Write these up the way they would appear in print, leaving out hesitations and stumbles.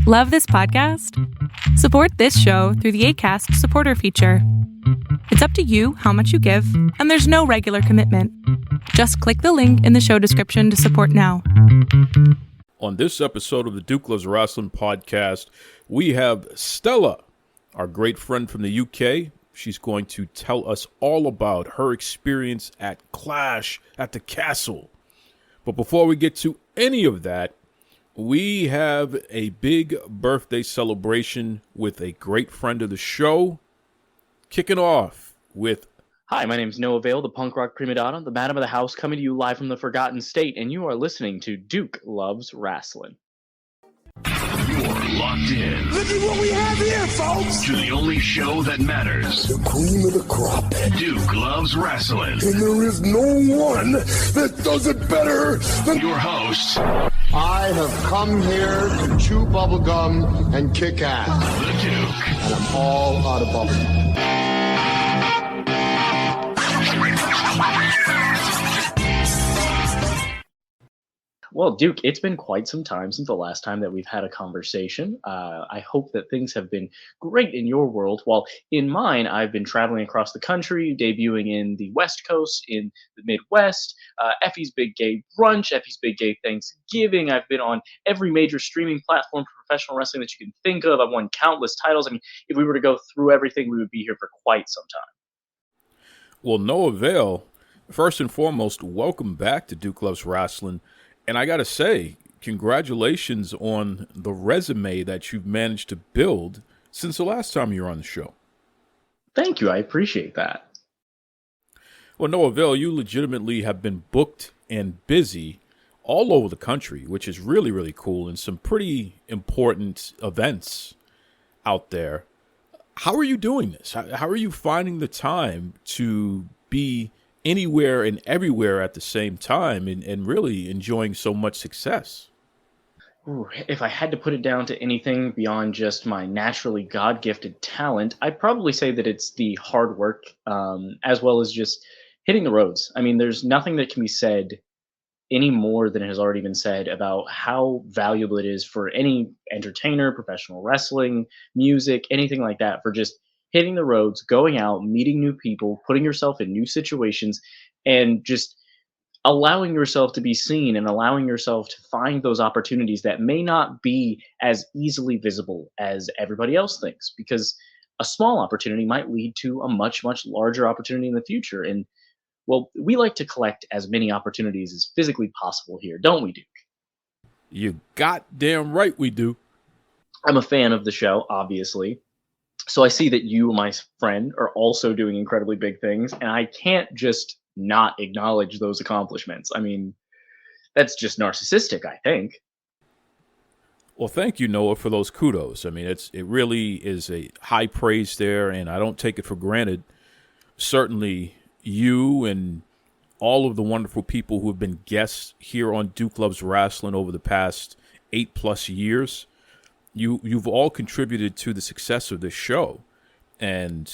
Love this podcast? Support this show through the Acast supporter feature. It's up to you how much you give, and there's no regular commitment. Just click the link in the show description to support now. On this episode of the Duke Loves Rasslin podcast, we have Stella, our great friend from the UK. She's going to tell us all about her experience at Clash at the Castle. But before we get to any of that, we have a big birthday celebration with a great friend of the show. Kicking off with... Hi, my name is Noah Vale, the punk rock prima donna, the madam of the house, coming to you live from the Forgotten State, and you are listening to Duke Loves Rasslin. You're locked in. Look at what we have here, folks! To the only show that matters. The cream of the crop. Duke Loves Rasslin. And there is no one that does it better than your host. I have come here to chew bubblegum and kick ass. The Duke. And I'm all out of bubblegum. Well, Duke, it's been quite some time since the last time that we've had a conversation. I hope that things have been great in your world. While in mine, I've been traveling across the country, debuting in the West Coast, in the Midwest, EFFY's Big Gay Brunch, EFFY's Big Gay Thanksgiving. I've been on every major streaming platform for professional wrestling that you can think of. I've won countless titles. I mean, if we were to go through everything, we would be here for quite some time. Well, Noah Vale, first and foremost, welcome back to Duke Loves Rasslin. And I got to say, congratulations on the resume that you've managed to build since the last time you were on the show. Thank you. I appreciate that. Well, Noah Vale, you legitimately have been booked and busy all over the country, which is really, really cool, and some pretty important events out there. How are you doing this? How are you finding the time to be anywhere and everywhere at the same time and really enjoying so much success? Ooh, if I had to put it down to anything beyond just my naturally God-gifted talent, I'd probably say that it's the hard work, as well as just hitting the roads. I mean, there's nothing that can be said any more than has already been said about how valuable it is for any entertainer, professional wrestling, music, anything like that, for just hitting the roads, going out, meeting new people, putting yourself in new situations, and just allowing yourself to be seen and allowing yourself to find those opportunities that may not be as easily visible as everybody else thinks, because a small opportunity might lead to a much, much larger opportunity in the future. And, well, we like to collect as many opportunities as physically possible here, don't we, Duke? You goddamn right we do. I'm a fan of the show, obviously. So I see that you, my friend, are also doing incredibly big things, and I can't just not acknowledge those accomplishments. I mean, that's just narcissistic, I think. Well, thank you, Noah, for those kudos. I mean, it really is a high praise there, and I don't take it for granted. Certainly, you and all of the wonderful people who have been guests here on Duke Loves Rasslin over the past 8+ years. You've all contributed to the success of this show. And,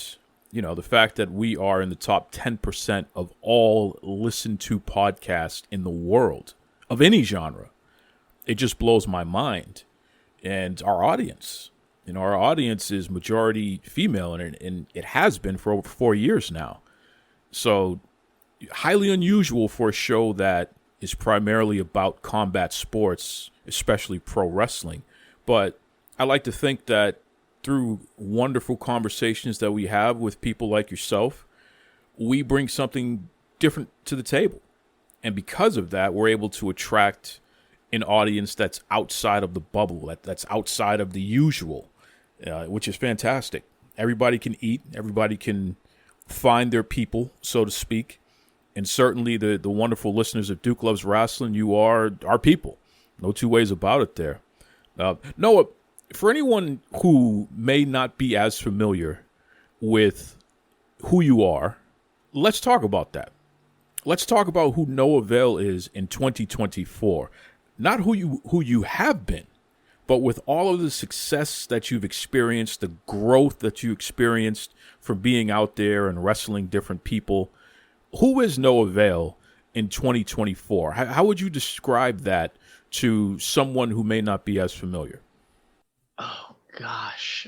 you know, the fact that we are in the top 10% of all listened to podcasts in the world of any genre, it just blows my mind. And our audience, our audience is majority female, and it has been for over 4 years now. So highly unusual for a show that is primarily about combat sports, especially pro wrestling. But I like to think that through wonderful conversations that we have with people like yourself, we bring something different to the table. And because of that, we're able to attract an audience that's outside of the bubble, that's outside of the usual, which is fantastic. Everybody can eat. Everybody can find their people, so to speak. And certainly the wonderful listeners of Duke Loves Rasslin, you are our people. No two ways about it there. Noah, for anyone who may not be as familiar with who you are, let's talk about that. Let's talk about who Noah Vale is in 2024. Not who you have been, but with all of the success that you've experienced, the growth that you experienced from being out there and wrestling different people. Who is Noah Vale in 2024? How would you describe that to someone who may not be as familiar? Gosh,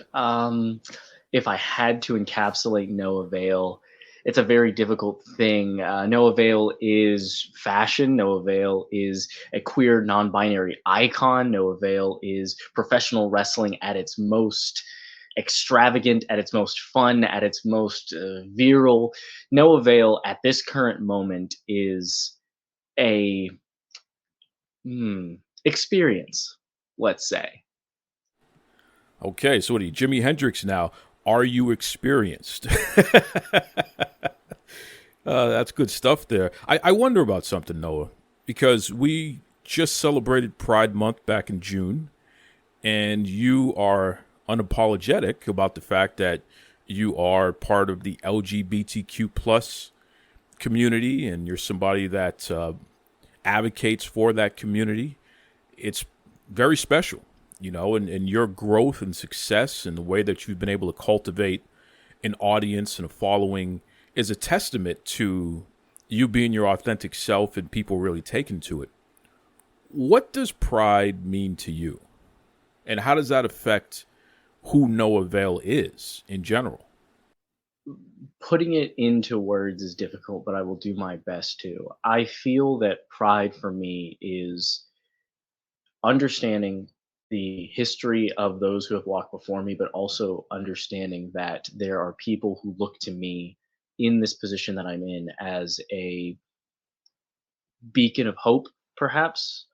if I had to encapsulate no avail, it's a very difficult thing. No avail is fashion. No avail is a queer non-binary icon. No avail is professional wrestling at its most extravagant, at its most fun, at its most virile. No avail at this current moment is a experience, let's say. Okay, so what are you, Jimi Hendrix now? Are you experienced? That's good stuff there. I wonder about something, Noah, because we just celebrated Pride Month back in June, and you are unapologetic about the fact that you are part of the LGBTQ plus community, and you're somebody that advocates for that community. It's very special, and your growth and success and the way that you've been able to cultivate an audience and a following is a testament to you being your authentic self and people really taking to it. What does pride mean to you? And how does that affect who No Avail is in general? Putting it into words is difficult, but I will do my best to. I feel that pride for me is understanding the history of those who have walked before me, but also understanding that there are people who look to me in this position that I'm in as a beacon of hope, perhaps,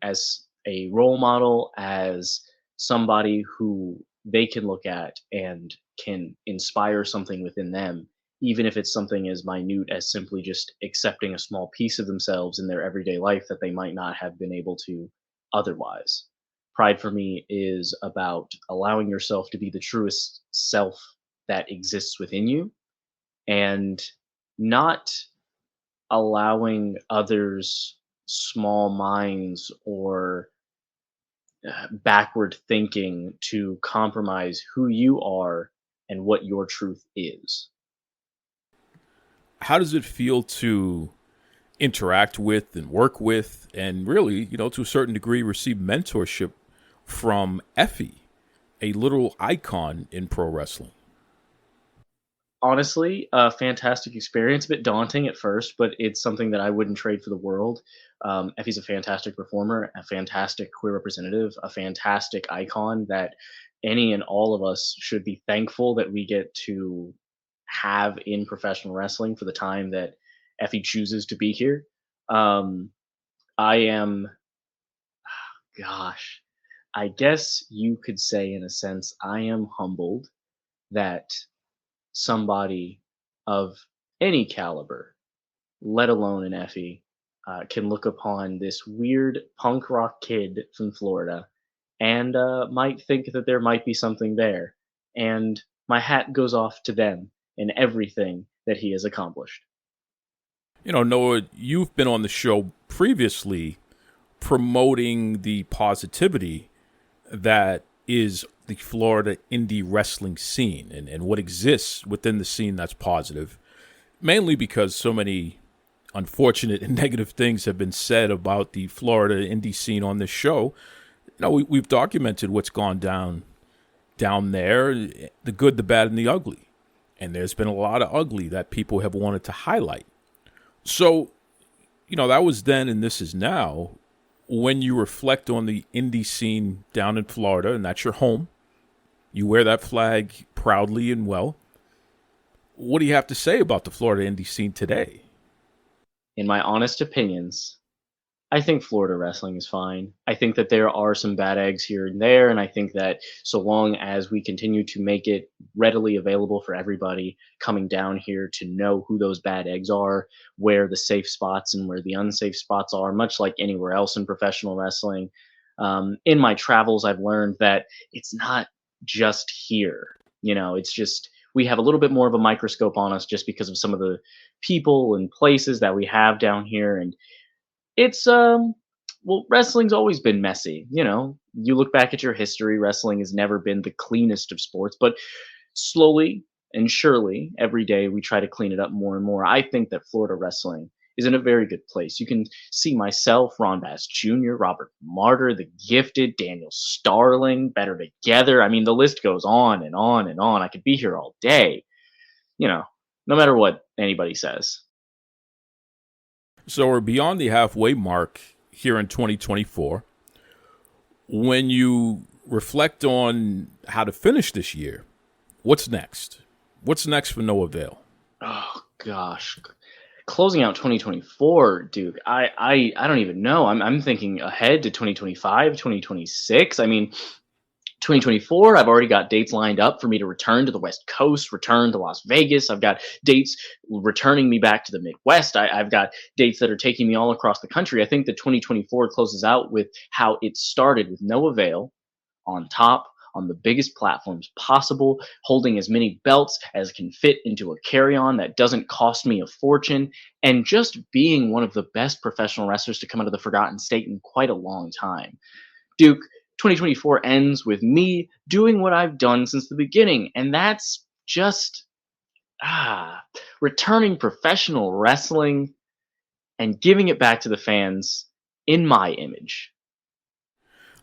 as a role model, as somebody who they can look at and can inspire something within them, even if it's something as minute as simply just accepting a small piece of themselves in their everyday life that they might not have been able to otherwise. Pride for me is about allowing yourself to be the truest self that exists within you and not allowing others' small minds or backward thinking to compromise who you are and what your truth is. How does it feel to interact with and work with and really, to a certain degree, receive mentorship from EFFY, a little icon in pro wrestling? Honestly, a fantastic experience. A bit daunting at first, but it's something that I wouldn't trade for the world. Effie's a fantastic performer, a fantastic queer representative, a fantastic icon that any and all of us should be thankful that we get to have in professional wrestling for the time that Effie chooses to be here. Um, I am, gosh, I guess you could say, in a sense, I am humbled that somebody of any caliber, let alone an Effie, can look upon this weird punk rock kid from Florida and might think that there might be something there. And my hat goes off to them and everything that he has accomplished. Noah, you've been on the show previously promoting the positivity that is the Florida indie wrestling scene and what exists within the scene that's positive, mainly because so many unfortunate and negative things have been said about the Florida indie scene on this show. We've documented what's gone down there, the good, the bad, and the ugly. And there's been a lot of ugly that people have wanted to highlight. So, that was then and this is now. When you reflect on the indie scene down in Florida, and that's your home, you wear that flag proudly and well. What do you have to say about the Florida indie scene today? In my honest opinions, I think Florida wrestling is fine. I think that there are some bad eggs here and there, and I think that so long as we continue to make it readily available for everybody coming down here to know who those bad eggs are, where the safe spots and where the unsafe spots are, much like anywhere else in professional wrestling. In my travels, I've learned that it's not just here. It's just we have a little bit more of a microscope on us just because of some of the people and places that we have down here, and it's well, wrestling's always been messy. You look back at your history, wrestling has never been the cleanest of sports, but slowly and surely every day we try to clean it up more and more. I think that Florida wrestling is in a very good place. You can see myself, Ron Bass Jr., Robert Martyr, The Gifted, Daniel Starling, Better Together. I mean, the list goes on and on and on. I could be here all day, you know, no matter what anybody says. So we're beyond the halfway mark here in 2024. When you reflect on how to finish this year, what's next? What's next for No Avail? Oh gosh, closing out 2024, dude. I don't even know. I'm thinking ahead to 2025, 2026. I mean, 2024, I've already got dates lined up for me to return to the West Coast, return to Las Vegas. I've got dates returning me back to the Midwest. I've got dates that are taking me all across the country. I think that 2024 closes out with how it started, with No Avail on top, on the biggest platforms possible, holding as many belts as can fit into a carry-on that doesn't cost me a fortune, and just being one of the best professional wrestlers to come out of the Forgotten State in quite a long time. Duke, 2024 ends with me doing what I've done since the beginning, and that's just returning professional wrestling and giving it back to the fans in my image.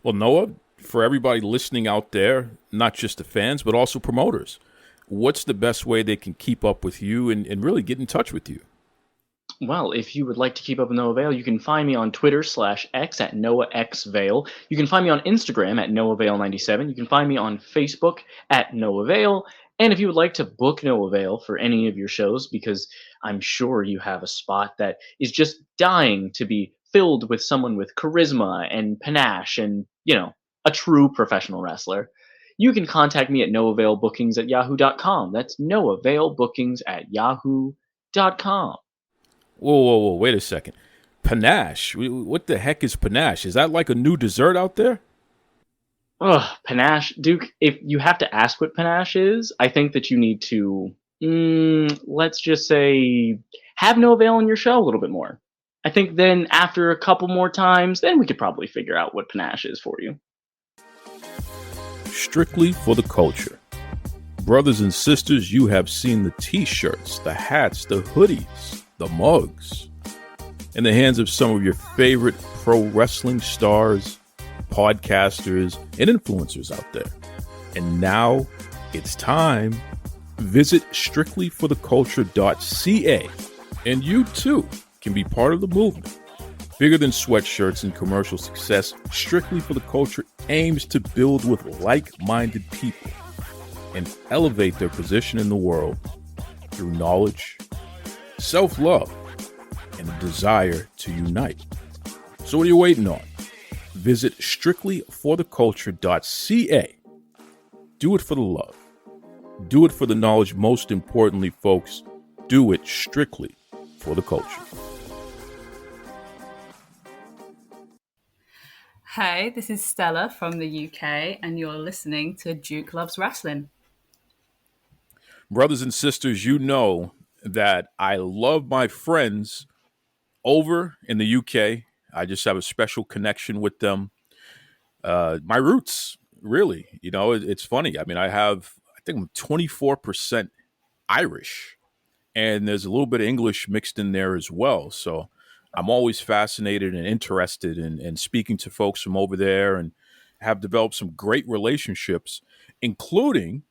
Well, Noah, for everybody listening out there, not just the fans, but also promoters, what's the best way they can keep up with you and really get in touch with you? Well, if you would like to keep up with Noah Vale, you can find me on Twitter/X at NoahXVale. You can find me on Instagram at NoahVale97. You can find me on Facebook at Noah Vale. And if you would like to book Noah Vale for any of your shows, because I'm sure you have a spot that is just dying to be filled with someone with charisma and panache and, a true professional wrestler, you can contact me at noahvalebookings@yahoo.com. That's noahvalebookings@yahoo.com. Whoa, wait a second. Panache? What the heck is panache? Is that like a new dessert out there? Ugh, panache. Duke, if you have to ask what panache is, I think that you need to, let's just say, have Noah Vale on your show a little bit more. I think then after a couple more times, then we could probably figure out what panache is for you. Strictly for the culture. Brothers and sisters, you have seen the t-shirts, the hats, the hoodies, the mugs in the hands of some of your favorite pro wrestling stars, podcasters, and influencers out there. And now it's time. Visit strictlyfortheculture.ca and you too can be part of the movement. Bigger than sweatshirts and commercial success, Strictly for the Culture aims to build with like-minded people and elevate their position in the world through knowledge, self-love, and a desire to unite. So what are you waiting on? Visit strictlyfortheculture.ca. Do it for the love. Do it for the knowledge. Most importantly, folks, do it strictly for the culture. Hey, this is Stella from the UK, and you're listening to Duke Loves Rasslin. Brothers and sisters, you know that I love my friends over in the UK. I just have a special connection with them. My roots, really, it's funny. I mean, I think I'm 24% Irish, and there's a little bit of English mixed in there as well. So I'm always fascinated and interested in speaking to folks from over there, and have developed some great relationships, including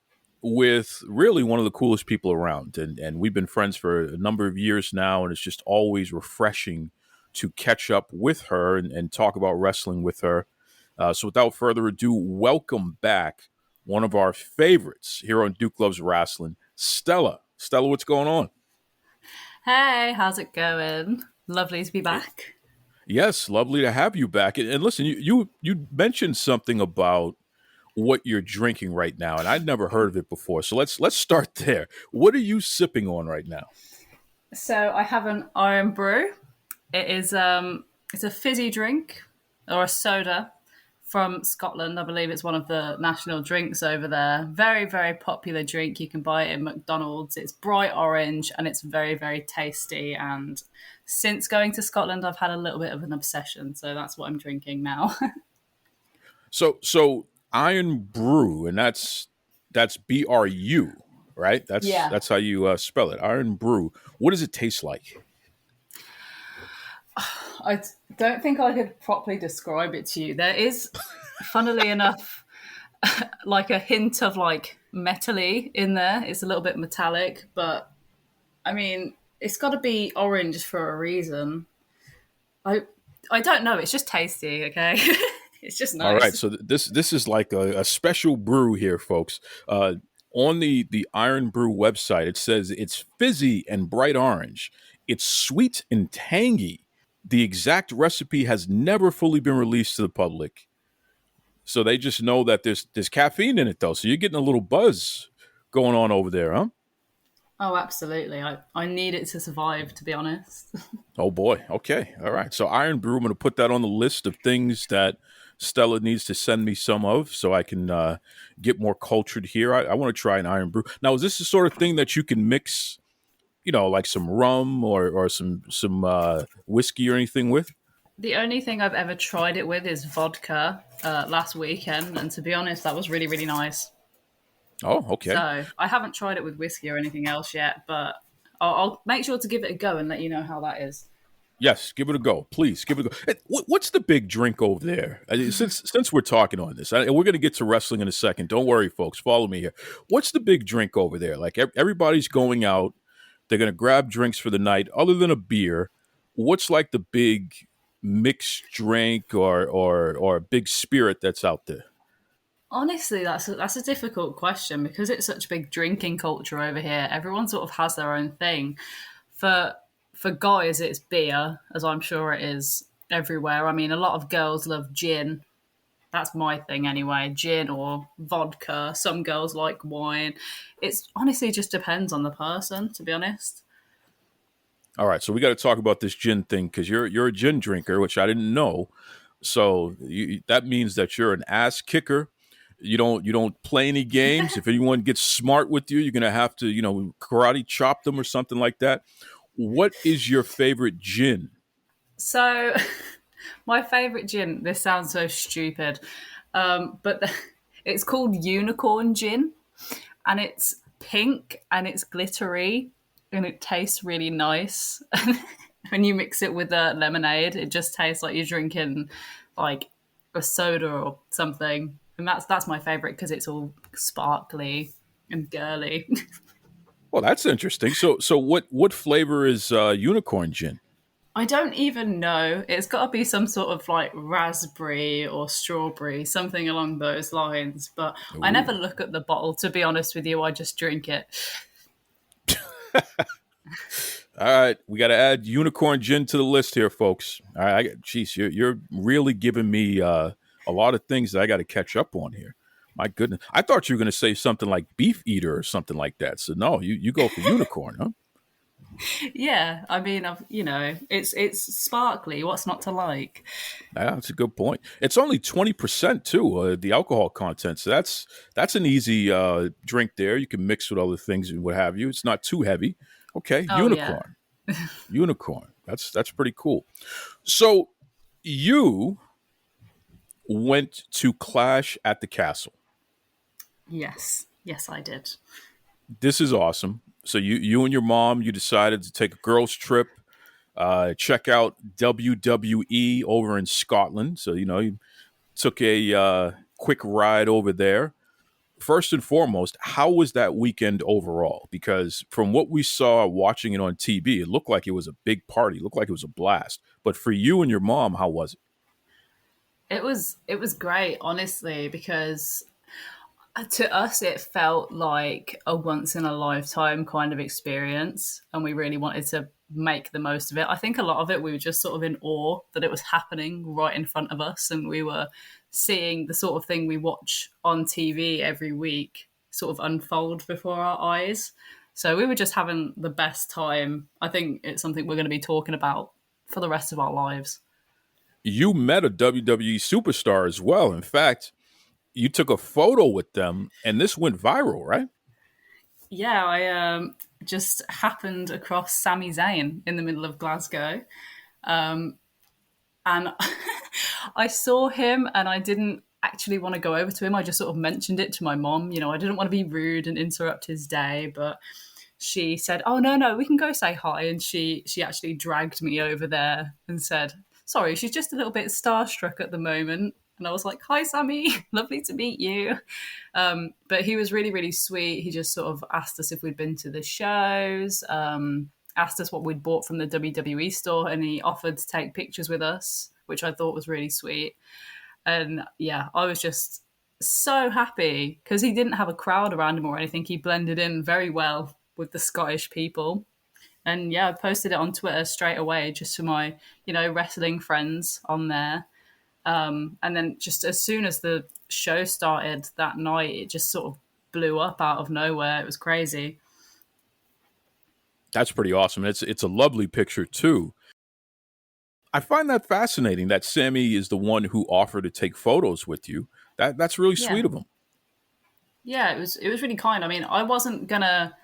with really one of the coolest people around. And we've been friends for a number of years now, and it's just always refreshing to catch up with her and talk about wrestling with her. So without further ado, welcome back one of our favorites here on Duke Loves Rasslin, Stella. Stella, what's going on? Hey, how's it going? Lovely to be back. Yes, lovely to have you back. And listen, you mentioned something about what you're drinking right now, and I'd never heard of it before. So let's start there. What are you sipping on right now? So I have an Iron Brew. It is it's a fizzy drink or a soda from Scotland. I believe it's one of the national drinks over there. Very, very popular drink. You can buy it in McDonald's. It's bright orange and it's very, very tasty. And since going to Scotland, I've had a little bit of an obsession. So that's what I'm drinking now. So Iron Brew, and that's BRU, right? That's how you spell it. Iron Brew. What does it taste like? I don't think I could properly describe it to you. There is, funnily enough, like a hint of like metally in there. It's a little bit metallic, but I mean, it's got to be orange for a reason. I I don't know. It's just tasty. Okay, it's just All right, nice. so this is like a special brew here, folks. On the Iron Brew website, it says it's fizzy and bright orange. It's sweet and tangy. The exact recipe has never fully been released to the public, so they just know that there's caffeine in it though. So you're getting a little buzz going on over there, huh? Oh, absolutely. I need it to survive, to be honest. Oh boy. Okay. All right. So Iron Brew, I'm going to put that on the list of things that Stella needs to send me some of, so I can get more cultured here. I want to try an Iron Brew. Now, is this the sort of thing that you can mix, like some rum or some whiskey or anything with? The only thing I've ever tried it with is vodka last weekend, and to be honest, that was really, really nice. Oh, okay. So I haven't tried it with whiskey or anything else yet, but I'll make sure to give it a go and let you know how that is. Yes, give it a go, please. Give it a go. Hey, what's the big drink over there? Since we're talking on this, and we're going to get to wrestling in a second. Don't worry, folks. Follow me here. What's the big drink over there? Like everybody's going out, they're going to grab drinks for the night. Other than a beer, what's like the big mixed drink or big spirit that's out there? Honestly, that's a difficult question because it's such a big drinking culture over here. Everyone sort of has their own thing. For for guys, it's beer, as I'm sure it is everywhere. I mean, a lot of girls love gin. That's my thing anyway, gin or vodka. Some girls like wine. It's honestly just depends on the person, to be honest. All right, so we got to talk about this gin thing because you're a gin drinker, which I didn't know. So that means that you're an ass kicker. You don't play any games. If anyone gets smart with you, you're gonna have to karate chop them or something like that. What is your favorite gin? So, my favourite gin, this sounds so stupid, but it's called Unicorn Gin, and it's pink and it's glittery and it tastes really nice. When you mix it with a lemonade, it just tastes like you're drinking like a soda or something. And that's my favourite because it's all sparkly and girly. Well, that's interesting. So what flavor is unicorn gin? I don't even know. It's got to be some sort of like raspberry or strawberry, something along those lines. But I never Ooh. look at the bottle, to be honest with you. I just drink it. All right, we got to add unicorn gin to the list here, folks. All right, geez, you're really giving me a lot of things that I got to catch up on here. My goodness, I thought you were going to say something like beef eater or something like that. So no, you go for unicorn, huh? Yeah, I mean, it's sparkly. What's not to like? Yeah, that's a good point. It's only 20% too, the alcohol content. So that's an easy drink there. You can mix with other things and what have you. It's not too heavy. Okay, Oh yeah. unicorn, unicorn. That's pretty cool. So you went to Clash at the Castle. Yes, I did. This is awesome. So you and your mom, you decided to take a girls trip, check out WWE over in Scotland. So you took a quick ride over there. First and foremost, how was that weekend overall? Because from what we saw watching it on TV, it looked like it was a big party. It looked like it was a blast. But for you and your mom, how was it? It was great, honestly, because to us it felt like a once in a lifetime kind of experience, and we really wanted to make the most of it. I think a lot of it we were just sort of in awe that it was happening right in front of us, and we were seeing the sort of thing we watch on TV every week sort of unfold before our eyes. So we were just having the best time. I think it's something we're going to be talking about for the rest of our lives. You met a WWE superstar as well. In fact, you took a photo with them, and this went viral, right? Yeah, I just happened across Sami Zayn in the middle of Glasgow. And I saw him and I didn't actually want to go over to him. I just sort of mentioned it to my mom. I didn't want to be rude and interrupt his day, but she said, "Oh no, we can go say hi," and she actually dragged me over there and said, "Sorry, she's just a little bit starstruck at the moment." And I was like, "Hi, Sammy, lovely to meet you." But he was really, really sweet. He just sort of asked us if we'd been to the shows, asked us what we'd bought from the WWE store, and he offered to take pictures with us, which I thought was really sweet. And yeah, I was just so happy because he didn't have a crowd around him or anything. He blended in very well with the Scottish people. And yeah, I posted it on Twitter straight away just for my, wrestling friends on there. And then just as soon as the show started that night, it just sort of blew up out of nowhere. It was crazy. That's pretty awesome. It's a lovely picture too. I find that fascinating that Sammy is the one who offered to take photos with you. That's really sweet of him. Yeah, it was really kind. I mean, I wasn't gonna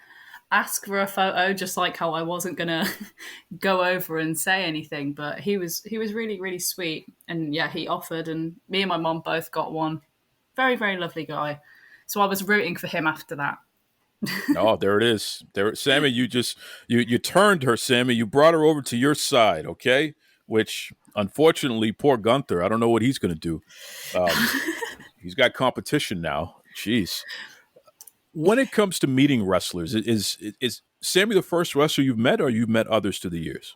ask for a photo, just like how I wasn't gonna go over and say anything, but he was really, really sweet. And yeah, he offered, and me and my mom both got one. Very, very lovely guy. So I was rooting for him after that. Oh, there it is. There, Sammy, you turned her, Sammy. You brought her over to your side, okay? Which, unfortunately, poor Gunther, I don't know what he's going to do. He's got competition now. Jeez. When it comes to meeting wrestlers, is Sammy the first wrestler you've met, or you've met others through the years?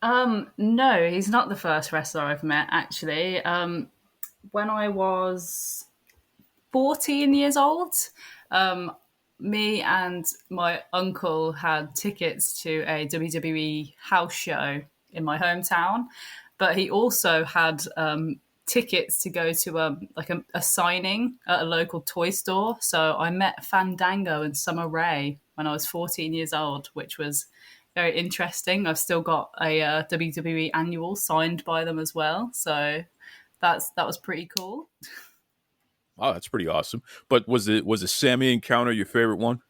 No, he's not the first wrestler I've met, actually. When I was 14 years old, me and my uncle had tickets to a WWE house show in my hometown, but he also had tickets to go to a signing at a local toy store. So I met Fandango and Summer Rae when I was 14 years old, which was very interesting. I've still got a WWE annual signed by them as well, so that was pretty cool. Oh, that's pretty awesome. But was the Sammy encounter your favorite one?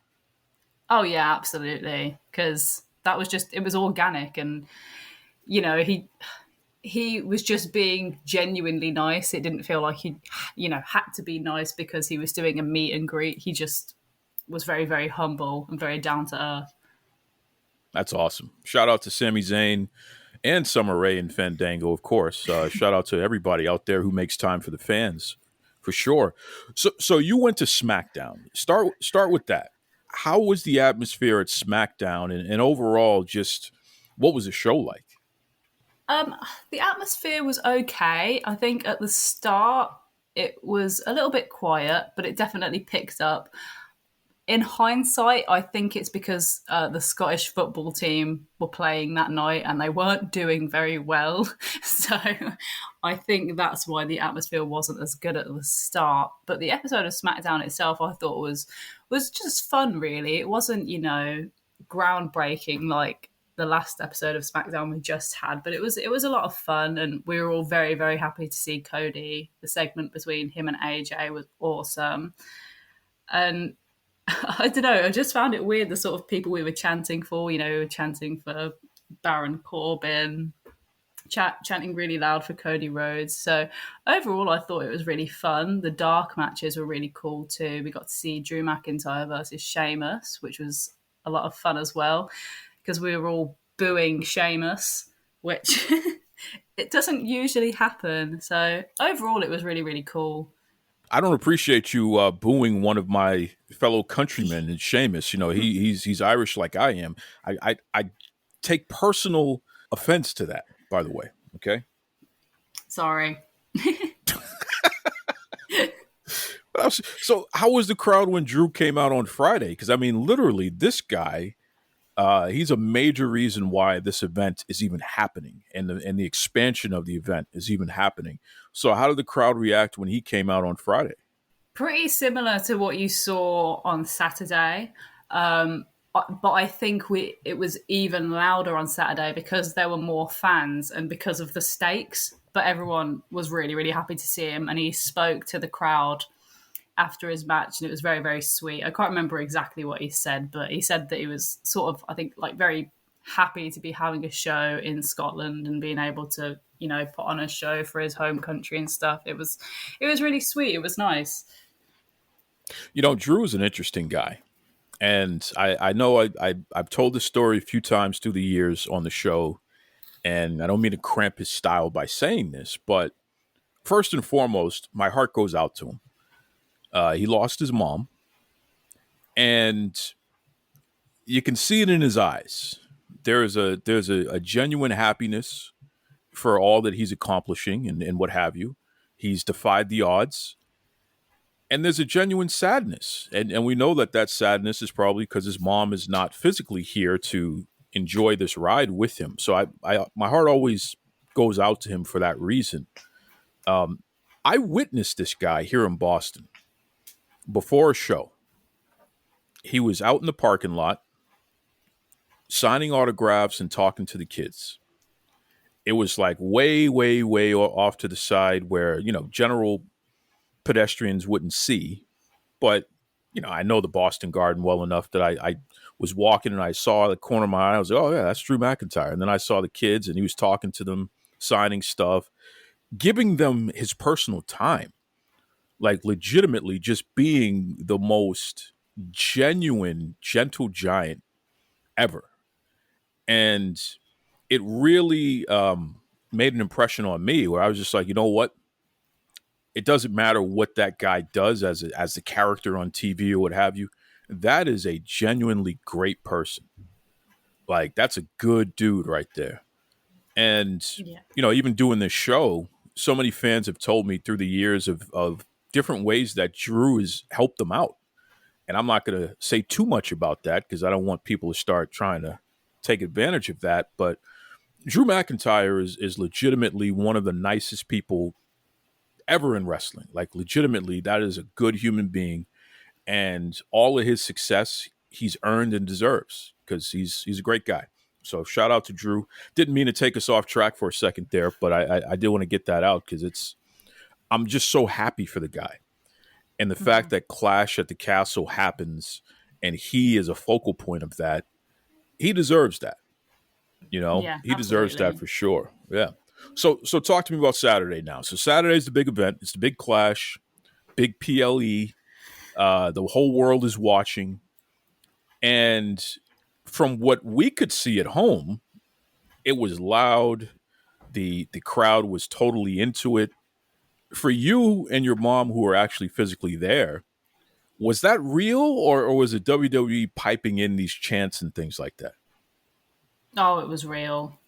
Oh yeah, absolutely. Because it was organic, and he was just being genuinely nice. It didn't feel like he, had to be nice because he was doing a meet and greet. He just was very, very humble and very down to earth. That's awesome. Shout out to Sami Zayn and Summer Rae and Fandango, of course. Shout out to everybody out there who makes time for the fans, for sure. So you went to SmackDown. Start with that. How was the atmosphere at SmackDown, and overall, just what was the show like? The atmosphere was okay. I think at the start it was a little bit quiet, but it definitely picked up. In hindsight, I think it's because the Scottish football team were playing that night and they weren't doing very well. So I think that's why the atmosphere wasn't as good at the start. But the episode of SmackDown itself, I thought was just fun, really. It wasn't, groundbreaking like the last episode of SmackDown we just had, but it was a lot of fun, and we were all very, very happy to see Cody. The segment between him and AJ was awesome. And I don't know, I just found it weird, the sort of people we were chanting for. We were chanting for Baron Corbin, chanting really loud for Cody Rhodes. So overall, I thought it was really fun. The dark matches were really cool too. We got to see Drew McIntyre versus Sheamus, which was a lot of fun as well, because we were all booing Sheamus, which it doesn't usually happen. So overall, it was really, really cool. I don't appreciate you booing one of my fellow countrymen in Sheamus. He's Irish like I am. I take personal offense to that, by the way. Okay. Sorry. So how was the crowd when Drew came out on Friday? Because, I mean, literally, this guy, he's a major reason why this event is even happening, and the expansion of the event is even happening. So how did the crowd react when he came out on Friday? Pretty similar to what you saw on Saturday. But I think it was even louder on Saturday because there were more fans and because of the stakes. But everyone was really, really happy to see him, and he spoke to the crowd after his match, and it was very, very sweet. I can't remember exactly what he said, but he said that he was sort of, I think, like very happy to be having a show in Scotland and being able to, put on a show for his home country and stuff. It was really sweet. It was nice. Drew is an interesting guy. And I know I've told this story a few times through the years on the show, and I don't mean to cramp his style by saying this, but first and foremost, my heart goes out to him. He lost his mom, and you can see it in his eyes. There's a genuine happiness for all that he's accomplishing and what have you. He's defied the odds. And there's a genuine sadness. And we know that sadness is probably because his mom is not physically here to enjoy this ride with him. So my heart always goes out to him for that reason. I witnessed this guy here in Boston before a show. He was out in the parking lot signing autographs and talking to the kids. It was like way, way, way off to the side where, general pedestrians wouldn't see. But, I know the Boston Garden well enough that I was walking and I saw the corner of my eye. I was like, oh, yeah, that's Drew McIntyre. And then I saw the kids and he was talking to them, signing stuff, giving them his personal time, like legitimately just being the most genuine, gentle giant ever. And it really made an impression on me where I was just like, you know what? It doesn't matter what that guy does as the character on TV or what have you. That is a genuinely great person. Like, that's a good dude right there. And, even doing this show, so many fans have told me through the years of different ways that Drew has helped them out. And I'm not going to say too much about that because I don't want people to start trying to take advantage of that. But Drew McIntyre is legitimately one of the nicest people ever in wrestling. Like, legitimately, that is a good human being. And all of his success, he's earned and deserves because he's a great guy. So shout out to Drew. Didn't mean to take us off track for a second there, but I did want to get that out because I'm just so happy for the guy. And the fact that Clash at the Castle happens and he is a focal point of that, he deserves that. He deserves that for sure. Yeah. So talk to me about Saturday now. So Saturday's the big event. It's the big Clash, big PLE. The whole world is watching. And from what we could see at home, it was loud. The crowd was totally into it. For you and your mom who were actually physically there, was that real or was it WWE piping in these chants and things like that? Oh, it was real.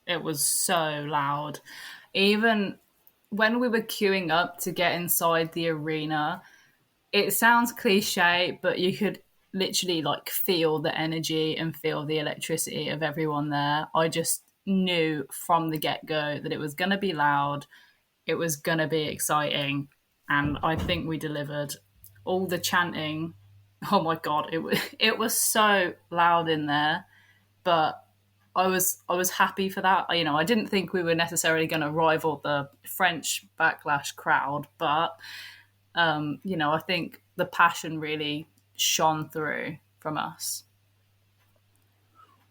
It was so loud. Even when we were queuing up to get inside the arena, it sounds cliche, but you could literally feel the energy and feel the electricity of everyone there. I just knew from the get-go that it was going to be loud. It was going to be exciting. And I think we delivered. All the chanting, oh my God, it was so loud in there. But I was happy for that. I didn't think we were necessarily going to rival the French Backlash crowd, but I think the passion really shone through from us.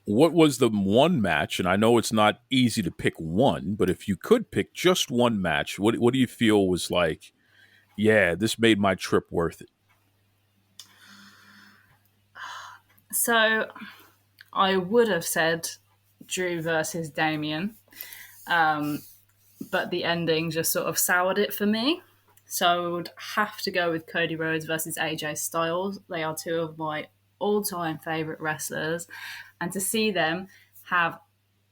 What was the one match? And I know it's not easy to pick one, but if you could pick just one match, what do you feel was like, yeah, this made my trip worth it? So I would have said Drew versus Damien, but the ending just sort of soured it for me. So I would have to go with Cody Rhodes versus AJ Styles. They are two of my all-time favourite wrestlers. And to see them have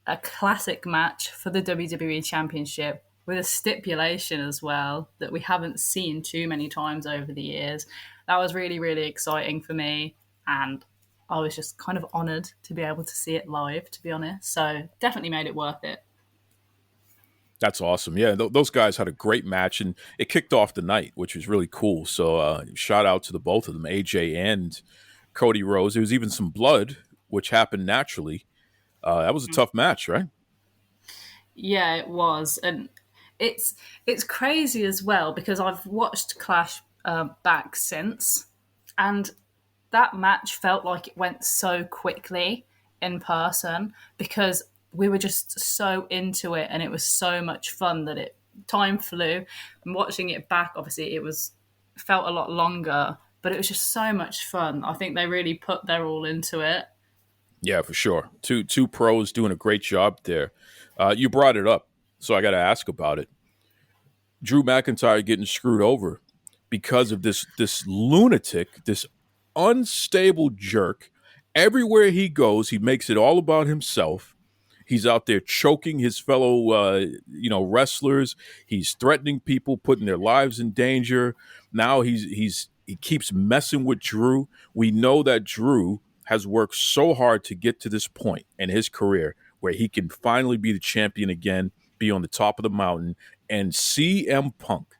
a classic match for the WWE Championship with a stipulation as well that we haven't seen too many times over the years, that was really, really exciting for me. And I was just kind of honoured to be able to see it live, to be honest. So definitely made it worth it. That's awesome. Yeah, those guys had a great match, and it kicked off the night, which was really cool. So shout out to the both of them, AJ and Cody Rhodes. There was even some blood, which happened naturally. That was a tough match, right? Yeah, it was. And it's crazy as well because I've watched Clash back since, and that match felt like it went so quickly in person because we were just so into it and it was so much fun that time flew. And watching it back, obviously, felt a lot longer but it was just so much fun. I think they really put their all into it. Yeah, for sure. Two pros doing a great job there. You brought it up, so I got to ask about it. Drew McIntyre getting screwed over because of this lunatic, this unstable jerk. Everywhere he goes, he makes it all about himself. He's out there choking his fellow, wrestlers. He's threatening people, putting their lives in danger. Now he keeps messing with Drew. We know that Drew has worked so hard to get to this point in his career where he can finally be the champion again, be on the top of the mountain, and CM Punk,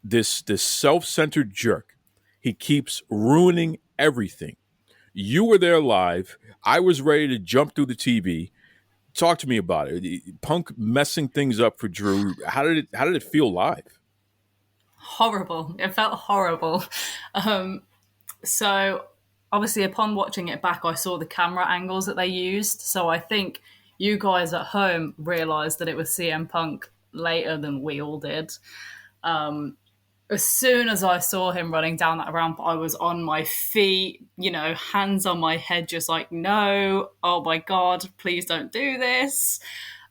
this self-centered jerk, he keeps ruining everything. You were there live. I was ready to jump through the TV. Talk to me about it. Punk messing things up for Drew. How did it feel live? Horrible. It felt horrible. So obviously upon watching it back, I saw the camera angles that they used. So I think you guys at home realized that it was CM Punk later than we all did. As soon as I saw him running down that ramp, I was on my feet, hands on my head, just like, no, oh my God, please don't do this.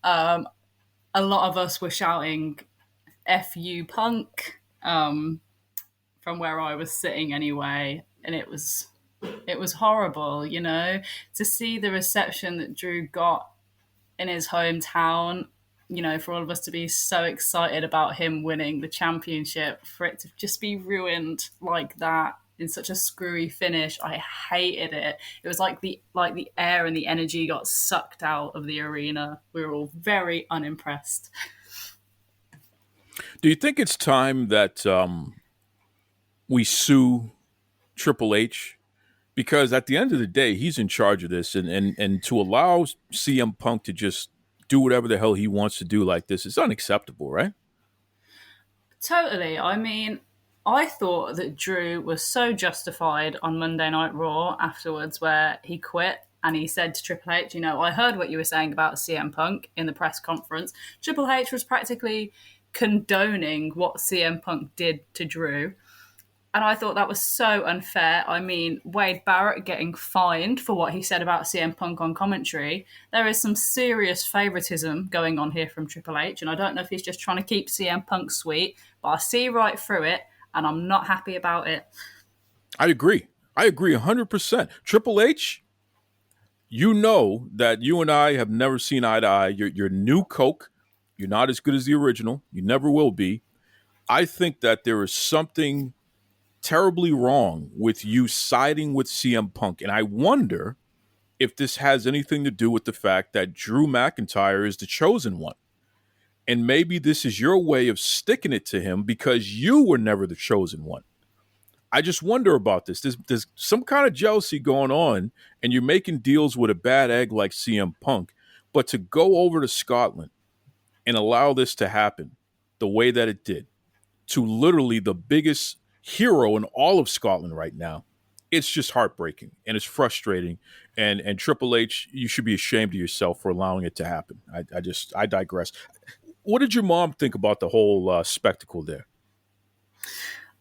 A lot of us were shouting, F you, Punk, from where I was sitting anyway. And it was horrible, to see the reception that Drew got in his hometown. For all of us to be so excited about him winning the championship, for it to just be ruined like that in such a screwy finish, I hated it. It was like the air and the energy got sucked out of the arena. We were all very unimpressed. Do you think it's time that we sue Triple H? Because at the end of the day, he's in charge of this, and to allow CM Punk to just do whatever the hell he wants to do like this is unacceptable, right? Totally. I mean, I thought that Drew was so justified on Monday Night Raw afterwards, where he quit and he said to Triple H, I heard what you were saying about CM Punk in the press conference. Triple H was practically condoning what CM Punk did to Drew. And I thought that was so unfair. I mean, Wade Barrett getting fined for what he said about CM Punk on commentary. There is some serious favoritism going on here from Triple H. And I don't know if he's just trying to keep CM Punk sweet, but I see right through it and I'm not happy about it. I agree 100%. Triple H, you know that you and I have never seen eye to eye. You're new Coke. You're not as good as the original. You never will be. I think that there is something terribly wrong with you siding with CM Punk. And I wonder if this has anything to do with the fact that Drew McIntyre is the chosen one. And maybe this is your way of sticking it to him because you were never the chosen one. I just wonder about this. There's some kind of jealousy going on, and you're making deals with a bad egg like CM Punk. But to go over to Scotland and allow this to happen the way that it did, to literally the biggest hero in all of Scotland right now, it's just heartbreaking and it's frustrating. And Triple H, you should be ashamed of yourself for allowing it to happen. I digress. What did your mom think about the whole spectacle there?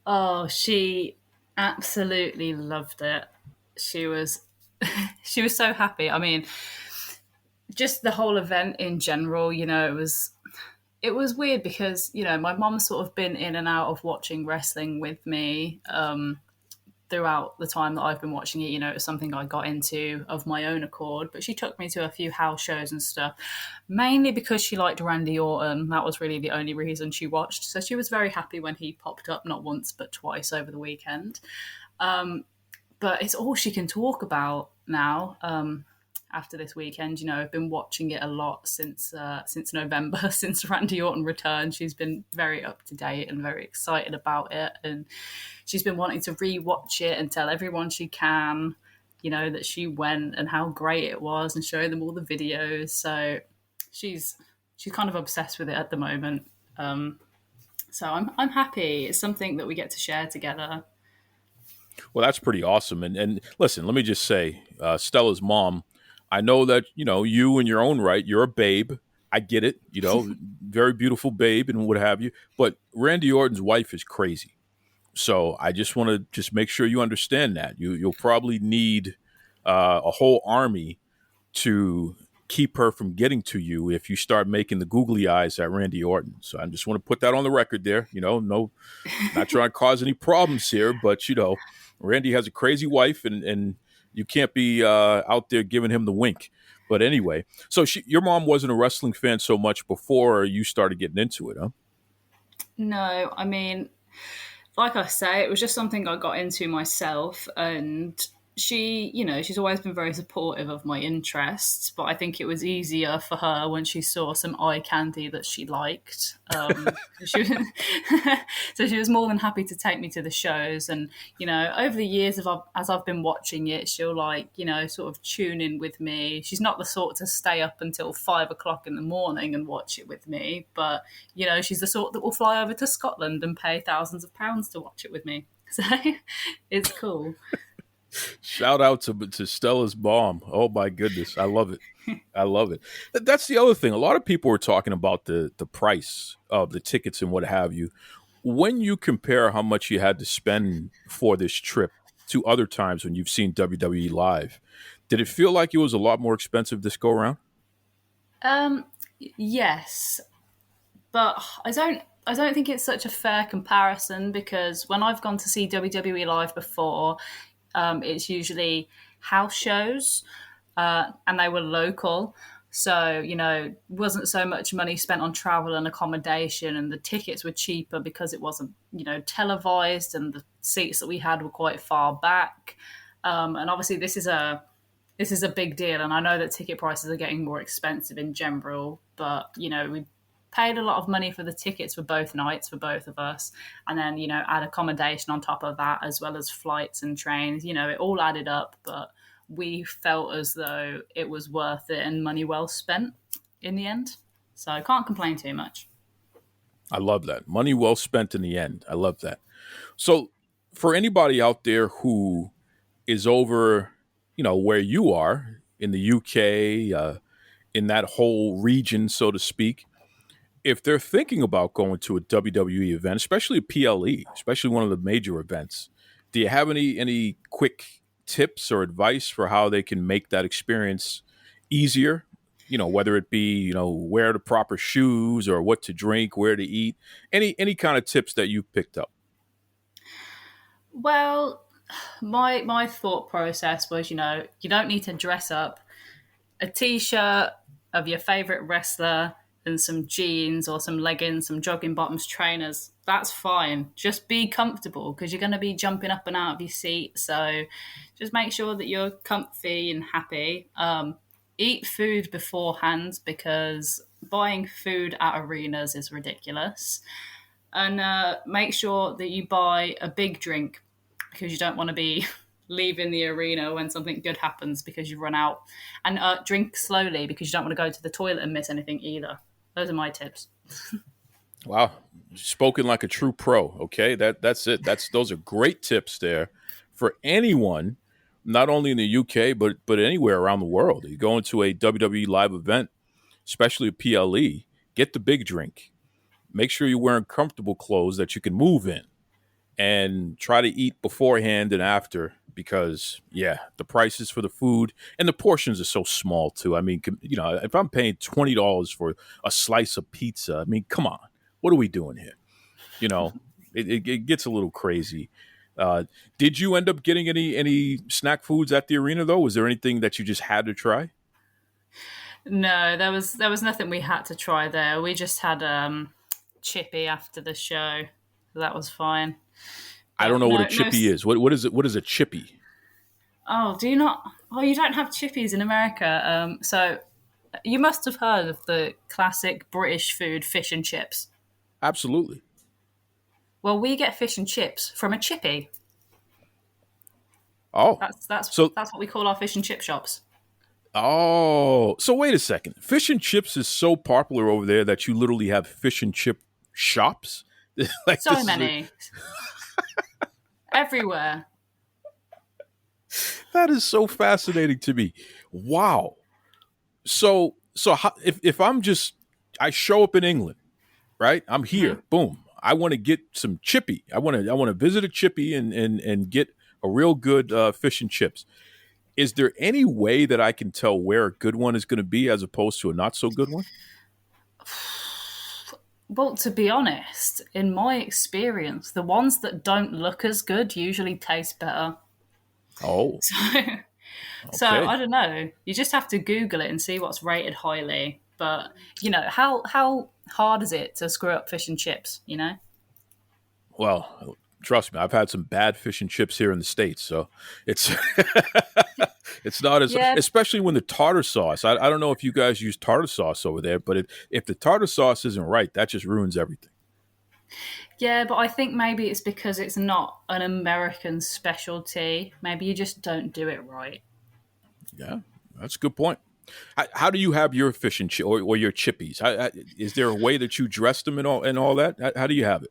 Oh, she absolutely loved it. She was so happy. I mean, just the whole event in general, it was weird because, my mom's sort of been in and out of watching wrestling with me throughout the time that I've been watching it. It was something I got into of my own accord, but she took me to a few house shows and stuff, mainly because she liked Randy Orton. That was really the only reason she watched. So she was very happy when he popped up, not once, but twice over the weekend. But it's all she can talk about now. After this weekend, I've been watching it a lot since November, since Randy Orton returned. She's been very up to date and very excited about it, and she's been wanting to rewatch it and tell everyone she can, that she went and how great it was, and show them all the videos. So she's kind of obsessed with it at the moment. So I'm happy. It's something that we get to share together. Well, that's pretty awesome. And listen, let me just say, Stella's mom, I know that, you in your own right, you're a babe. I get it, very beautiful babe and what have you. But Randy Orton's wife is crazy. So I just want to just make sure you understand that you'll probably need a whole army to keep her from getting to you if you start making the googly eyes at Randy Orton. So I just want to put that on the record there. No, not trying to cause any problems here, but Randy has a crazy wife, and you can't be out there giving him the wink. But anyway, so your mom wasn't a wrestling fan so much before you started getting into it, huh? No, I mean, like I say, it was just something I got into myself, and she's always been very supportive of my interests, but I think it was easier for her when she saw some eye candy that she liked. she was, so she was more than happy to take me to the shows, and over the years as I've been watching it, she'll sort of tune in with me. She's not the sort to stay up until 5 o'clock in the morning and watch it with me, but she's the sort that will fly over to Scotland and pay thousands of pounds to watch it with me. So it's cool. Shout out to Stella's bomb. Oh my goodness. I love it. I love it. That's the other thing. A lot of people are talking about the price of the tickets and what have you. When you compare how much you had to spend for this trip to other times when you've seen WWE live, did it feel like it was a lot more expensive this go around? Yes, but I don't think it's such a fair comparison, because when I've gone to see WWE live before, it's usually house shows, and they were local. So, wasn't so much money spent on travel and accommodation, and the tickets were cheaper because it wasn't, televised, and the seats that we had were quite far back. And obviously this is a big deal, and I know that ticket prices are getting more expensive in general, but, we paid a lot of money for the tickets for both nights for both of us, and then add accommodation on top of that, as well as flights and trains. It all added up, but we felt as though it was worth it and money well spent in the end, so I can't complain too much. I love that. Money well spent in the end. I love that. So for anybody out there who is over where you are in the UK, in that whole region, so to speak, if they're thinking about going to a WWE event, especially a PLE, especially one of the major events, do you have any quick tips or advice for how they can make that experience easier? Whether it be, wear the proper shoes or what to drink, where to eat, any kind of tips that you've picked up? Well, my thought process was, you don't need to dress up. A t-shirt of your favorite wrestler and some jeans or some leggings, some jogging bottoms, trainers, that's fine. Just be comfortable, because you're going to be jumping up and out of your seat. So just make sure that you're comfy and happy. Eat food beforehand, because buying food at arenas is ridiculous. And make sure that you buy a big drink, because you don't want to be leaving the arena when something good happens because you run out. And drink slowly, because you don't want to go to the toilet and miss anything either. Those are my tips. Wow. Spoken like a true pro. Okay. That's it. Those are great tips there for anyone, not only in the UK, but anywhere around the world. You go into a WWE live event, especially a PLE, get the big drink. Make sure you're wearing comfortable clothes that you can move in, and try to eat beforehand and after, because the prices for the food and the portions are so small too. I mean, if I'm paying $20 for a slice of pizza, I mean, come on, what are we doing here? It gets a little crazy. Did you end up getting any snack foods at the arena though? Was there anything that you just had to try? No, there was nothing we had to try there. We just had chippy after the show. So that was fine. I don't know what a chippy is. What is it? What is a chippy? Oh, do you not? Oh, you don't have chippies in America. So you must have heard of the classic British food, fish and chips. Absolutely. Well, we get fish and chips from a chippy. Oh, that's what we call our fish and chip shops. Oh, so wait a second. Fish and chips is so popular over there that you literally have fish and chip shops? Like so many. Everywhere. That is so fascinating to me. Wow. So how, if I show up in England, right? I'm here. Mm-hmm. Boom. I want to get some chippy. I want to visit a chippy and get a real good fish and chips. Is there any way that I can tell where a good one is going to be as opposed to a not so good one? Well, to be honest, in my experience, the ones that don't look as good usually taste better. Oh. So I don't know. You just have to Google it and see what's rated highly. But, how hard is it to screw up fish and chips, Well, trust me, I've had some bad fish and chips here in the States, so it's it's not as, especially when the tartar sauce. I don't know if you guys use tartar sauce over there, but if the tartar sauce isn't right, that just ruins everything. Yeah, but I think maybe it's because it's not an American specialty. Maybe you just don't do it right. Yeah, that's a good point. How do you have your fish and or your chippies? Is there a way that you dress them and all that? How do you have it?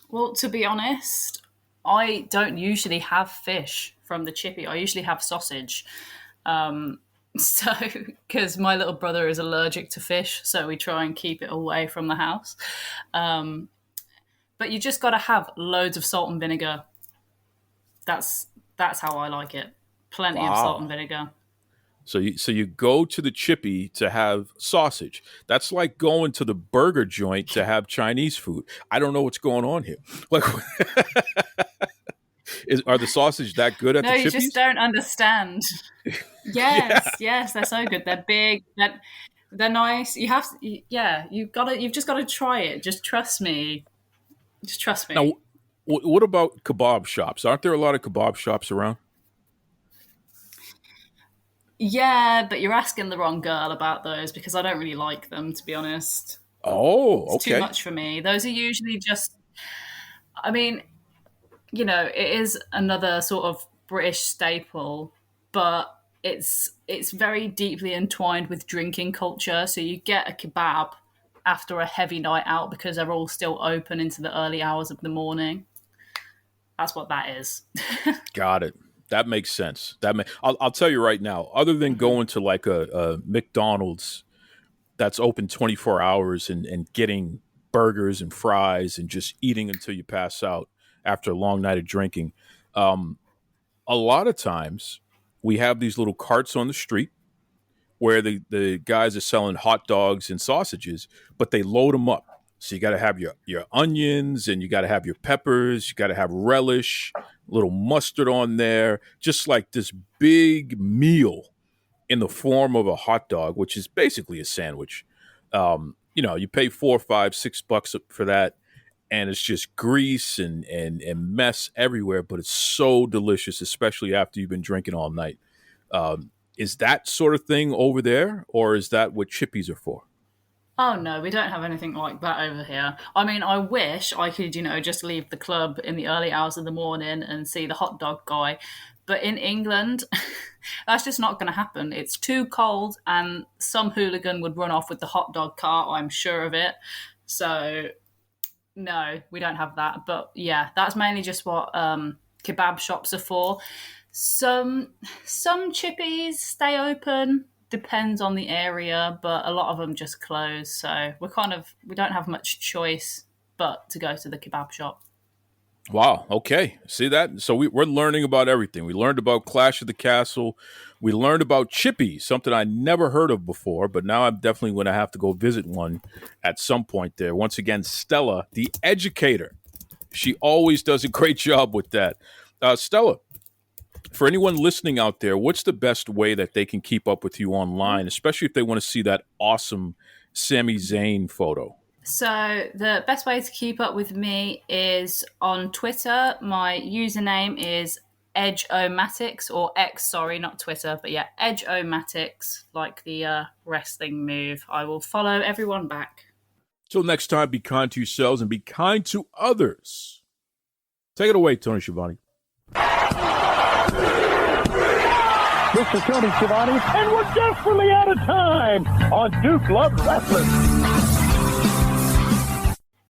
Well, to be honest, I don't usually have fish from the chippy. I usually have sausage. Because my little brother is allergic to fish, so we try and keep it away from the house. But you just got to have loads of salt and vinegar. That's how I like it. Plenty of salt and vinegar. So you go to the chippy to have sausage. That's like going to the burger joint to have Chinese food. I don't know what's going on here. Like, are the sausage that good at the Chippies? No, you just don't understand. Yes, they're so good. They're big. They're nice. You've just got to try it. Just trust me. Just trust me. Now, what about kebab shops? Aren't there a lot of kebab shops around? Yeah, but you're asking the wrong girl about those because I don't really like them, to be honest. Oh, okay. It's too much for me. Those are usually just, I mean, it is another sort of British staple, but it's very deeply entwined with drinking culture. So you get a kebab after a heavy night out because they're all still open into the early hours of the morning. That's what that is. Got it. That makes sense. I'll tell you right now, other than going to like a McDonald's that's open 24 hours and getting burgers and fries and just eating until you pass out after a long night of drinking, a lot of times we have these little carts on the street where the guys are selling hot dogs and sausages, but they load them up. So you got to have your onions and you got to have your peppers. You got to have relish, a little mustard on there, just like this big meal in the form of a hot dog, which is basically a sandwich. You pay $4, $5, $6 for that, and it's just grease and mess everywhere, but it's so delicious, especially after you've been drinking all night. Is that sort of thing over there, or is that what chippies are for? Oh, no, we don't have anything like that over here. I mean, I wish I could, just leave the club in the early hours of the morning and see the hot dog guy. But in England, that's just not going to happen. It's too cold and some hooligan would run off with the hot dog cart, I'm sure of it. So, no, we don't have that. But, yeah, that's mainly just what kebab shops are for. Some chippies stay open. Depends on the area, but a lot of them just close. So we don't have much choice but to go to the kebab shop. Wow. Okay. See that? So we're learning about everything. We learned about Clash of the Castle. We learned about chippies, something I never heard of before, but now I'm definitely going to have to go visit one at some point there. Once again, Stella, the educator. She always does a great job with that. Stella, for anyone listening out there, what's the best way that they can keep up with you online, especially if they want to see that awesome Sami Zayn photo? So the best way to keep up with me is on Twitter. My username is Edge-O-Matics, or X, sorry, not Twitter, but yeah, Edge-O-Matics, like the wrestling move. I will follow everyone back. Till next time, be kind to yourselves and be kind to others. Take it away, Tony Schiavone. This is Tony Schiavone, and we're desperately out of time on Duke Love Wrestling.